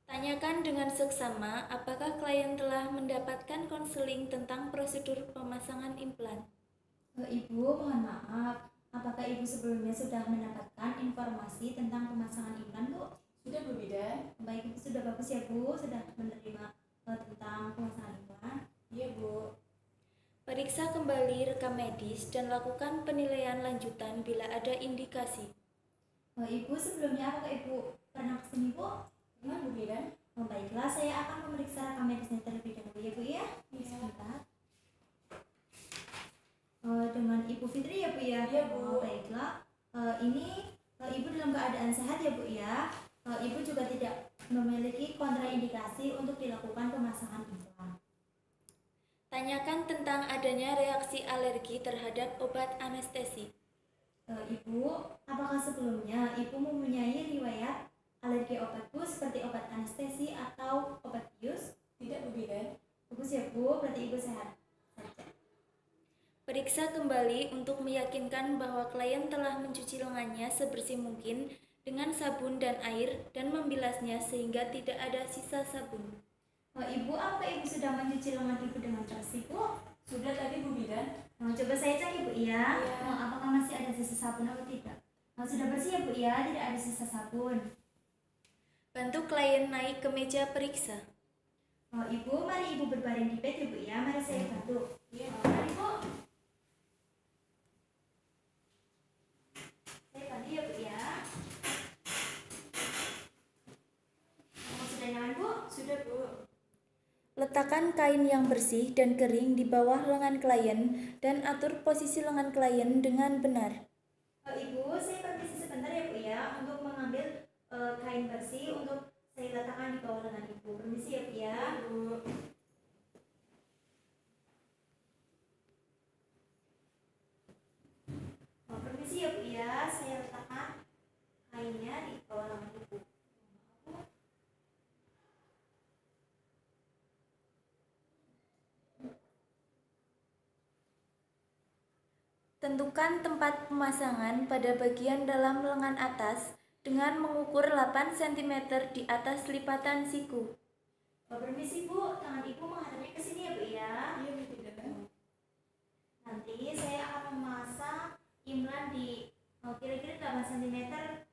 Tanyakan dengan seksama apakah klien telah mendapatkan konseling tentang prosedur pemasangan implan. Ibu, mohon maaf. Apakah Ibu sebelumnya sudah mendapatkan informasi tentang pemasangan implan, Bu? Sudah, Bu Bidan. Baik, Ibu sudah bagus ya, Bu. Sudah menerima tentang pemasangan implan. Iya, Bu. Periksa kembali rekam medis dan lakukan penilaian lanjutan bila ada indikasi. Ibu, sebelumnya apakah Ibu pernah kesini, Bu? Pernah, Bu Bidan. Baiklah, saya akan memeriksa rekam medisnya terlebih dahulu ya, Bu ya. Iya. Sebentar. Dengan Ibu Fitri ya, Bu ya? Iya, Bu. Baiklah. Ini Ibu dalam keadaan sehat ya, Bu ya? Ibu juga tidak memiliki kontraindikasi untuk dilakukan pemasangan implan. Tanyakan tentang adanya reaksi alergi terhadap obat anestesi. Ibu, apakah sebelumnya Ibu mempunyai riwayat alergi obat, Bu, seperti obat anestesi atau obat bius? Tidak, Bu Bidan. Bagus ya, Bu, berarti Ibu sehat saja. Periksa kembali untuk meyakinkan bahwa klien telah mencuci lengannya sebersih mungkin dengan sabun dan air dan membilasnya sehingga tidak ada sisa sabun. Ibu, apakah Ibu sudah mencuci lengan Ibu dengan bersih, Bu? Sudah tadi, Bu Bidan. Coba saya cek Ibu ya. Iya. Apakah masih ada sisa sabun atau tidak? Sudah bersih ya, Bu ya, tidak ada sisa sabun. Bantu klien naik ke meja periksa. Ibu, mari Ibu berbaring di bed ya, Bu ya. Mari saya bantu. Iya. Mari, Bu. Saya bantu ya, Bu ya. Sudah nyaman, Bu? Sudah, Bu. Letakkan kain yang bersih dan kering di bawah lengan klien dan atur posisi lengan klien dengan benar. Ibu, saya permisi sebentar ya, Bu ya, untuk mengambil kain bersih untuk saya letakkan di bawah lengan Ibu. Permisi ya, Bu ya. Bu. Permisi ya, Bu ya, saya letakkan kainnya di bawah lengan Ibu. Tentukan tempat pemasangan pada bagian dalam lengan atas dengan mengukur 8 cm di atas lipatan siku. Permisi, Bu, tangan Ibu menghadapnya ke sini ya, Bu ya. Iya, Bu Bidan. Nanti saya akan memasang implan di kira-kira 8 cm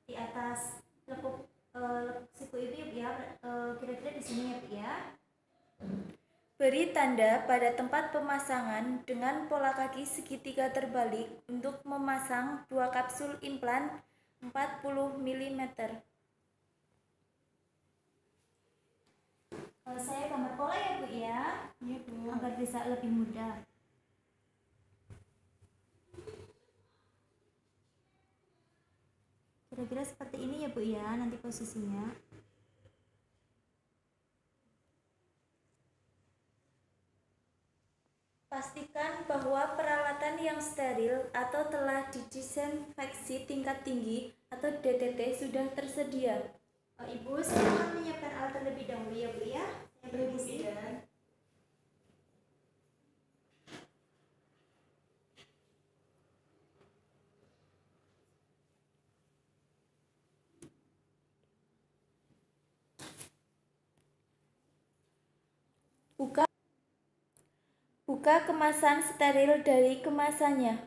di atas lekuk siku Ibu ya, Bu ya. Kira-kira di sini ya, Bu ya. Beri tanda pada tempat pemasangan dengan pola kaki segitiga terbalik untuk memasang 2 kapsul implan 40 mm. Saya gambar pola ya, Bu ya. Iya, Bu. Agar bisa lebih mudah. Kira-kira seperti ini ya, Bu ya, nanti posisinya. Pastikan bahwa peralatan yang steril atau telah didisinfeksi tingkat tinggi atau DTT sudah tersedia. Ibu, saya akan menyiapkan alat terlebih dahulu ya, Bu ya. Saya Iya, Bu permisi. Bidan. Buka kemasan steril dari kemasannya.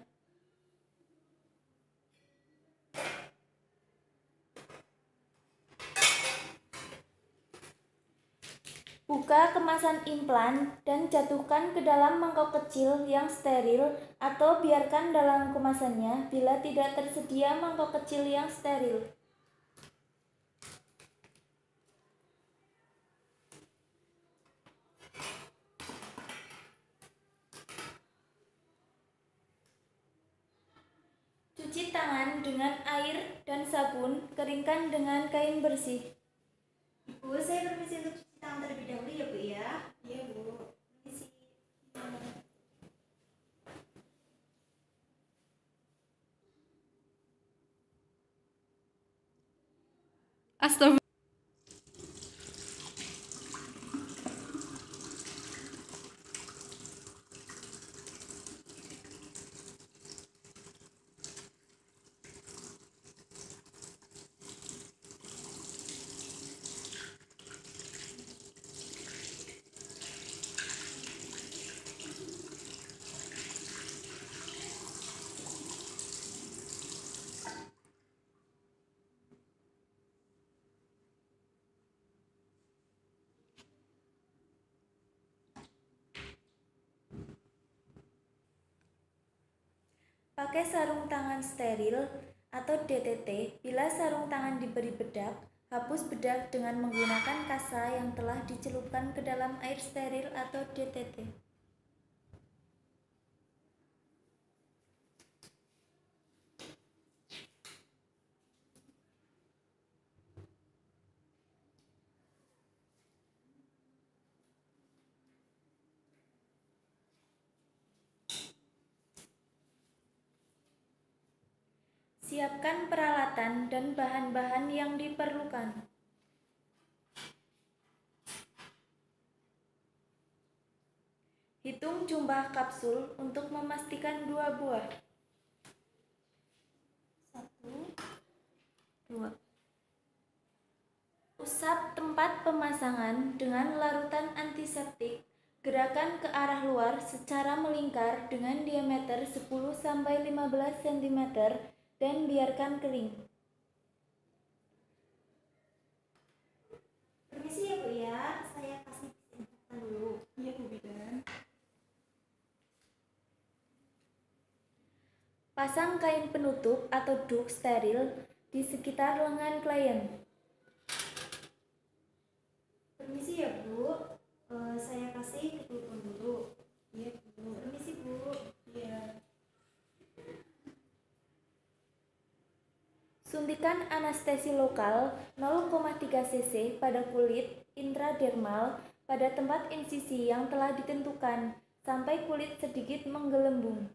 Buka kemasan implan dan jatuhkan ke dalam mangkok kecil yang steril atau biarkan dalam kemasannya bila tidak tersedia mangkok kecil yang steril. Cuci tangan dengan air dan sabun, keringkan dengan kain bersih. Ibu, saya permisi untuk cuci tangan terlebih dahulu ya, Bu ya. Iya, Bu. Permisi. Astagfirullah. Pakai sarung tangan steril atau DTT. Bila sarung tangan diberi bedak, hapus bedak dengan menggunakan kasa yang telah dicelupkan ke dalam air steril atau DTT. Siapkan peralatan dan bahan-bahan yang diperlukan. Hitung jumlah kapsul untuk memastikan 2 buah. 1, 2. Usap tempat pemasangan dengan larutan antiseptik. Gerakan ke arah luar secara melingkar dengan diameter 10-15 cm dan biarkan kering. Permisi ya Bu ya, saya kasih disinfektan dulu. Iya Bu Bidan. Pasang kain penutup atau duk steril di sekitar lengan klien. Permisi ya Bu, saya kasih ditutup dulu. Iya Bu. Permisi Bu. Iya. Suntikan anestesi lokal 0,3 cc pada kulit intradermal pada tempat insisi yang telah ditentukan sampai kulit sedikit menggelembung.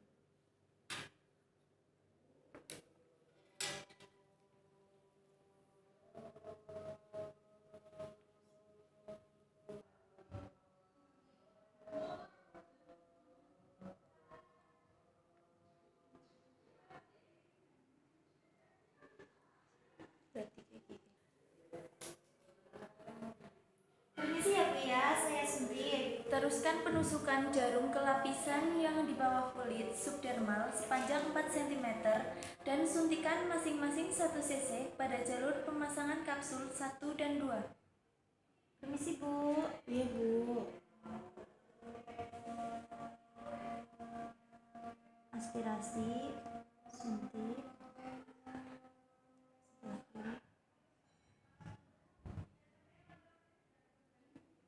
Permisi ya Bu ya, saya suntik. Teruskan penusukan jarum ke lapisan yang di bawah kulit subdermal sepanjang 4 cm dan suntikan masing-masing 1 cc pada jalur pemasangan kapsul 1 dan 2. Permisi Bu. Iya Bu. Aspirasi, suntik.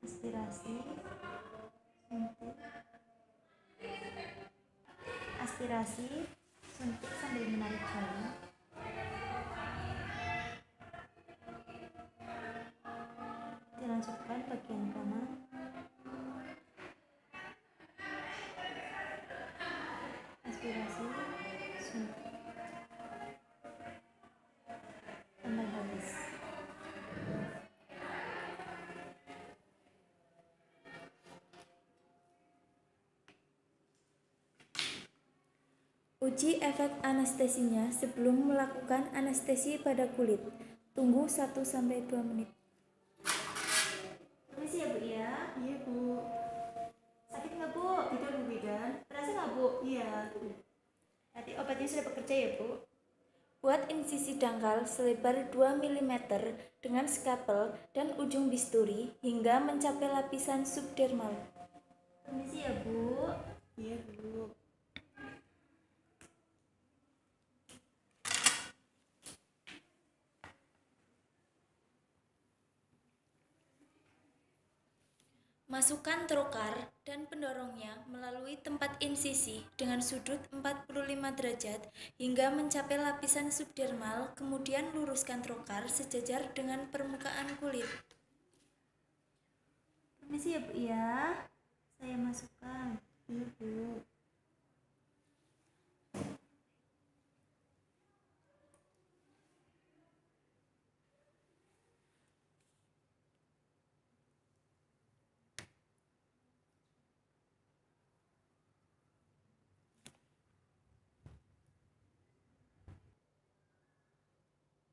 Aspirasi, suntik. Aspirasi, suntik sambil menarik jarum. Dilanjutkan bagian kanan. Aspirasi, suntik. Sampai habis. Uji efek anestesinya sebelum melakukan anestesi pada kulit. Tunggu 1-2 menit. Permisi ya Bu ya. Iya Bu. Sakit nggak Bu? Tidak Bu Bidan. Terasa nggak Bu? Iya. Nanti obatnya sudah bekerja ya Bu. Buat insisi dangkal selebar 2 mm dengan skapel dan ujung bisturi hingga mencapai lapisan subdermal. Permisi ya Bu. Iya Bu. Masukkan trokar dan pendorongnya melalui tempat insisi dengan sudut 45 derajat hingga mencapai lapisan subdermal, kemudian luruskan trokar sejajar dengan permukaan kulit. Permisi ya Bu ya. Saya masukkan. Iya Bu.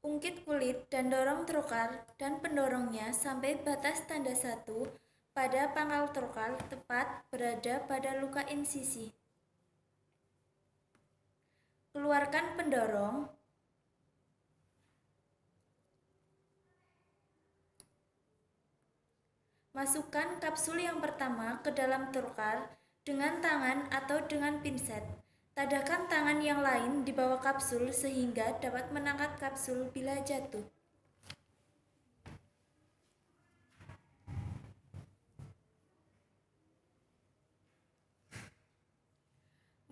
Ungkit kulit dan dorong trokar dan pendorongnya sampai batas tanda 1 pada pangkal trokar tepat berada pada luka insisi. Keluarkan pendorong. Masukkan kapsul yang pertama ke dalam trokar dengan tangan atau dengan pinset. Tadahkan tangan yang lain di bawah kapsul sehingga dapat mengangkat kapsul bila jatuh.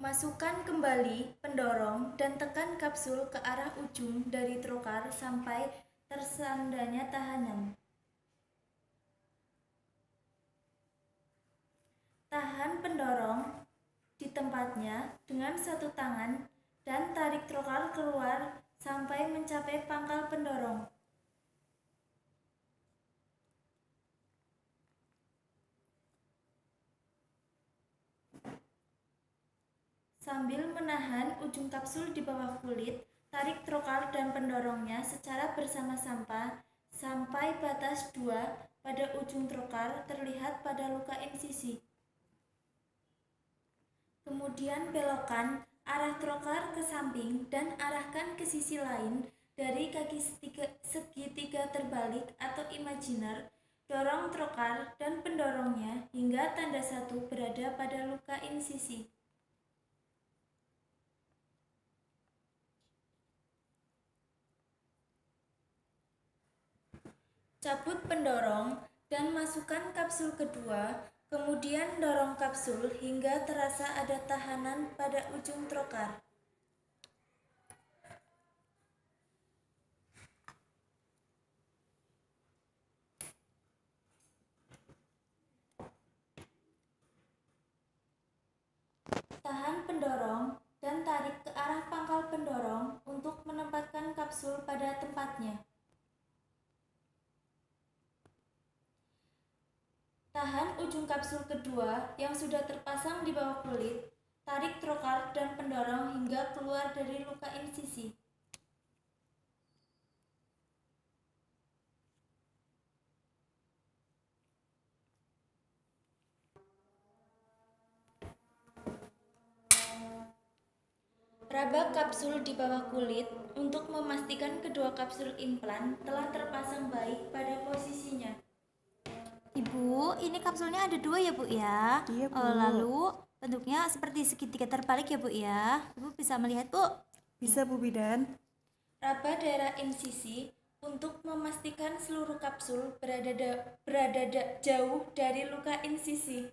Masukkan kembali pendorong dan tekan kapsul ke arah ujung dari trokar sampai tersandanya tahanan. Tahan pendorong di tempatnya dengan satu tangan dan tarik trokar keluar sampai mencapai pangkal pendorong. Sambil menahan ujung kapsul di bawah kulit, tarik trokar dan pendorongnya secara bersama-sama sampai batas 2 pada ujung trokar terlihat pada luka insisi. Kemudian belokkan arah trokar ke samping dan arahkan ke sisi lain dari kaki segitiga terbalik atau imajiner. Dorong trokar dan pendorongnya hingga tanda 1 berada pada luka insisi. Cabut pendorong dan masukkan kapsul kedua, kemudian dorong kapsul hingga terasa ada tahanan pada ujung trokar. Tahan pendorong dan tarik ke arah pangkal pendorong untuk menempatkan kapsul pada tempatnya. Tahan ujung kapsul kedua yang sudah terpasang di bawah kulit, tarik trokar dan pendorong hingga keluar dari luka insisi. Raba kapsul di bawah kulit untuk memastikan kedua kapsul implan telah terpasang baik pada posisinya. Ibu, ini kapsulnya ada 2 ya Bu ya. Iya, Bu. Lalu bentuknya seperti segitiga terbalik ya Bu ya. Ibu bisa melihat Bu? Bisa Bu Bidan. Raba daerah insisi untuk memastikan seluruh kapsul berada jauh dari luka insisi.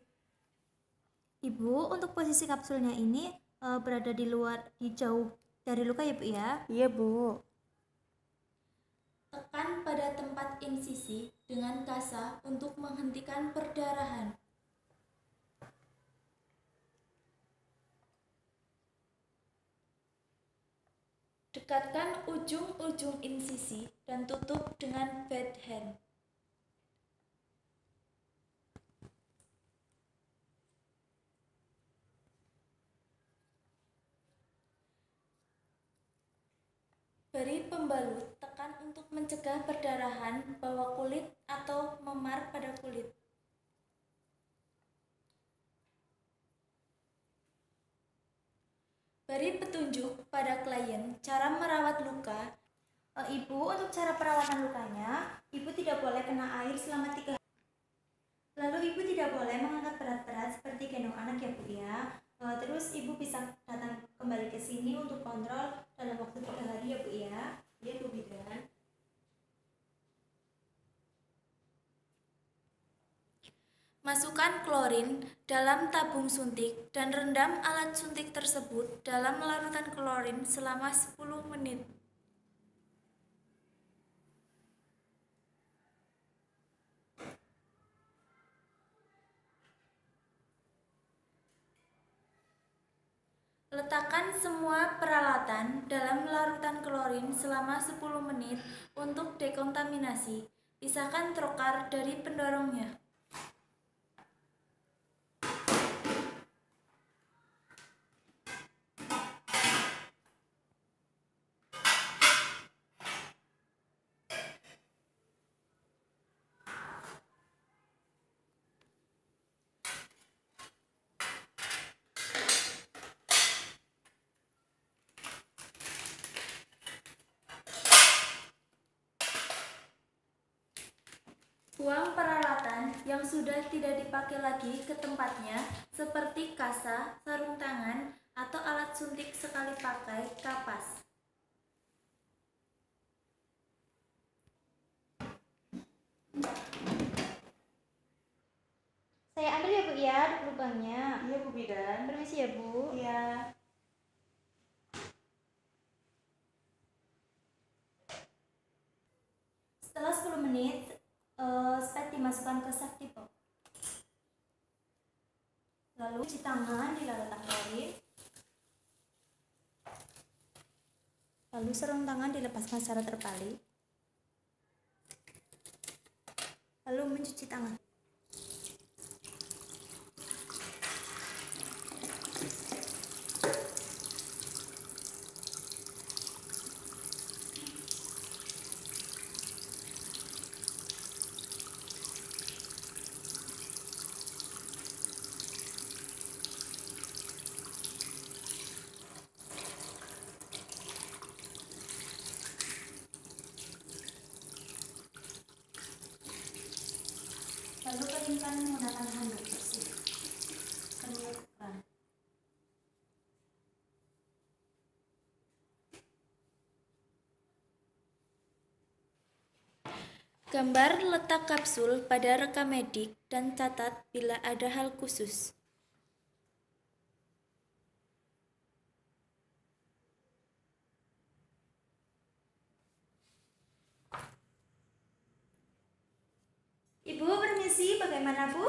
Ibu, untuk posisi kapsulnya ini berada di jauh dari luka ya Bu ya. Iya Bu. Tekan pada tempat insisi dengan kasa untuk menghentikan perdarahan. Dekatkan ujung-ujung insisi dan tutup dengan bed hand. Beri pembalut, tekan untuk mencegah perdarahan bawah kulit atau memar pada kulit. Beri petunjuk pada klien cara merawat luka. Ibu, untuk cara perawatan lukanya, Ibu tidak boleh kena air selama 3 hari. Lalu Ibu tidak boleh mengangkat berat-berat seperti gendong anak ya Bu ya. Terus Ibu bisa datang kembali ke sini untuk kontrol dalam waktu 3 hari ya Bu ya. Iya Bu Bidan. Masukkan klorin dalam tabung suntik dan rendam alat suntik tersebut dalam larutan klorin selama 10 menit. Letakkan semua peralatan dalam larutan klorin selama 10 menit untuk dekontaminasi. Pisahkan trokar dari pendorongnya. Buang peralatan yang sudah tidak dipakai lagi ke tempatnya seperti kasa, sarung tangan, atau alat suntik sekali pakai kapas. Saya ambil ya Bu ya lubangnya. Iya Bu Bidan. Permisi ya Bu. Iya. Setelah 10 menit, spek dimasukkan ke safety box. Lalu cuci tangan di lalat akwarin. Lalu sarung tangan dilepaskan secara terbalik. Lalu mencuci tangan. Lalu keringkan menggunakan handuk bersih. Keringkan. Gambar letak kapsul pada rekam medik dan catat bila ada hal khusus. Ibu permisi, bagaimana Bu?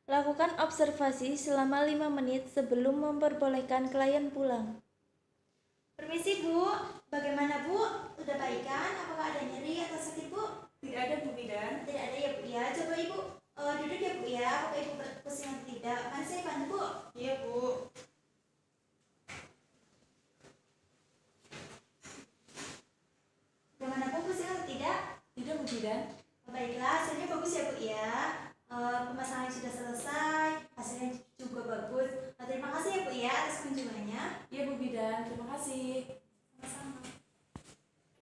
Lakukan observasi selama 5 menit sebelum memperbolehkan klien pulang. Permisi Bu, bagaimana Bu? Sudah baikan? Apakah ada nyeri atau sakit Bu? Tidak ada Bu Bidan. Tidak ada ya Bu ya. Coba Ibu duduk ya Bu ya. Apakah Ibu pusing atau tidak? Mari saya bantu Bu. Iya Bu. Bagaimana Bu, pusing atau tidak? Tidak Bu Bidan. Baiklah, hasilnya bagus ya Bu ya.